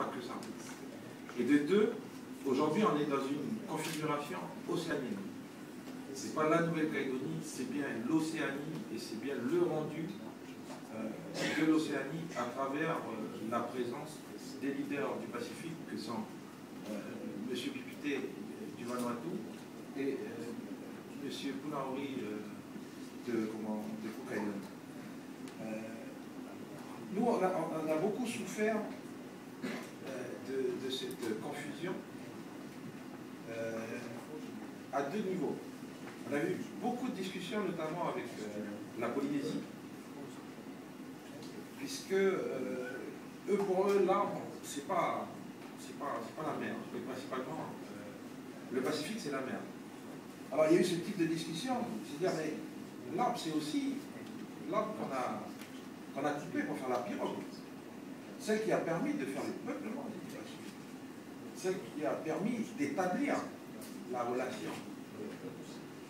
pas que ça. Et de deux, aujourd'hui, on est dans une configuration océanienne. Ce n'est pas la Nouvelle-Calédonie, c'est bien l'Océanie et c'est bien le rendu de l'Océanie à travers la présence des leaders du Pacifique que sont M. Pipité du Vanuatu et M. Punaori de Cook Island. Nous, on a beaucoup souffert de cette confusion à deux niveaux. On a eu beaucoup de discussions, notamment avec la Polynésie, puisque pour eux, l'arbre, c'est pas la mer. Principalement, le Pacifique, c'est la mer. Alors, il y a eu ce type de discussion, c'est-à-dire, mais l'arbre, c'est aussi l'arbre qu'on a coupé pour faire la pirogue. Celle qui a permis de faire le peuplement du Pacifique. Celle qui a permis d'établir la relation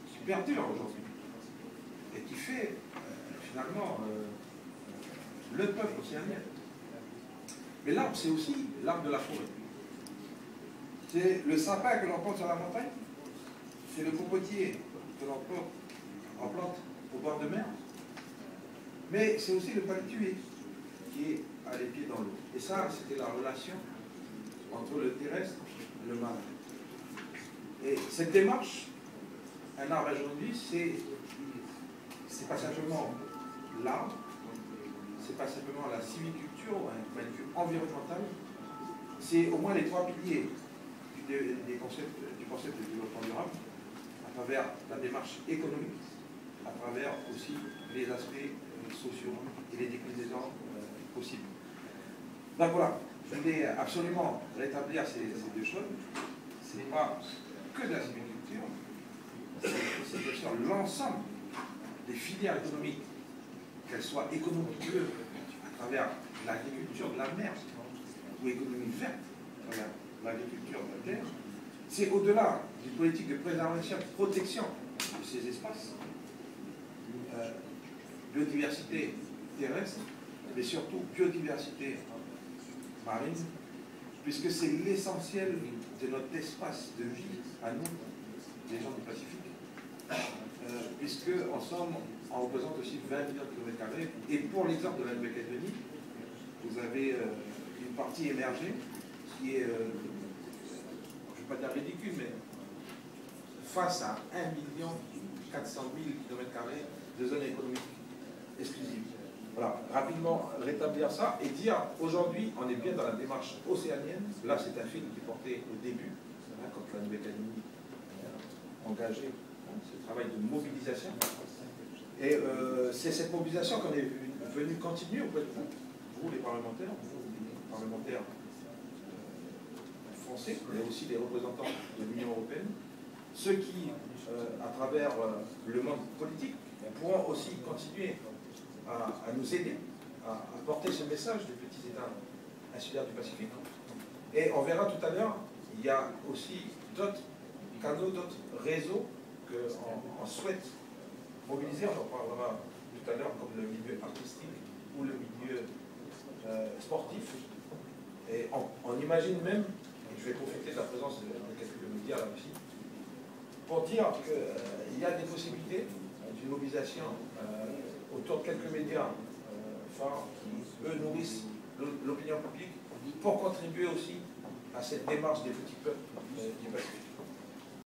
qui perdure aujourd'hui et qui fait finalement le peuple océanien. Mais l'arbre, c'est aussi l'arbre de la forêt. C'est le sapin que l'on plante sur la montagne, c'est le cocotier que l'on plante au bord de mer, mais c'est aussi le palétuvier qui est à les pieds dans l'eau. Et ça, c'était la relation entre le terrestre et le marin. Et cette démarche, un arbre aujourd'hui, c'est pas simplement l'arbre, c'est pas simplement la sylviculture, un point de vue environnemental, c'est au moins les trois piliers du concept de développement durable, à travers la démarche économique, à travers aussi les aspects sociaux et les déclinaisons possibles. Donc voilà, je voulais absolument rétablir ces deux choses. Ce n'est pas que de la sylviculture, c'est bien sûr l'ensemble des filières économiques, qu'elles soient économiques à travers l'agriculture de la mer ou économie verte à travers l'agriculture de la terre. C'est au-delà d'une politique de préservation, de protection de ces espaces, biodiversité terrestre, mais surtout biodiversité marine, puisque c'est l'essentiel de notre espace de vie à nous, les gens du Pacifique, puisque en somme, on représente aussi 20 millions de kilomètres carrés. Et pour l'exemple de la Nouvelle-Calédonie, vous avez une partie émergée qui est, je ne vais pas dire ridicule, mais face à 1 400 000 km² de zone économique exclusive. Voilà, rapidement rétablir ça et dire aujourd'hui on est bien dans la démarche océanienne. Là c'est un film qui est porté au début, quand la Nouvelle-Calédonie a engagé ce travail de mobilisation. Et c'est cette mobilisation qu'on est venu continuer auprès de vous les parlementaires, français, mais aussi les représentants de l'Union européenne, ceux qui, à travers le monde politique, pourront aussi continuer à nous aider à porter ce message des petits États insulaires du Pacifique. Et on verra tout à l'heure, il y a aussi d'autres canaux, d'autres réseaux qu'on souhaite mobiliser. On en parlera tout à l'heure, comme le milieu artistique ou le milieu sportif. Et on imagine même, et je vais profiter de la présence de quelques médias là aussi, pour dire qu'il y a des possibilités d'une mobilisation autour de quelques médias phares qui, eux, nourrissent l'opinion publique pour contribuer aussi à cette démarche des petits peuples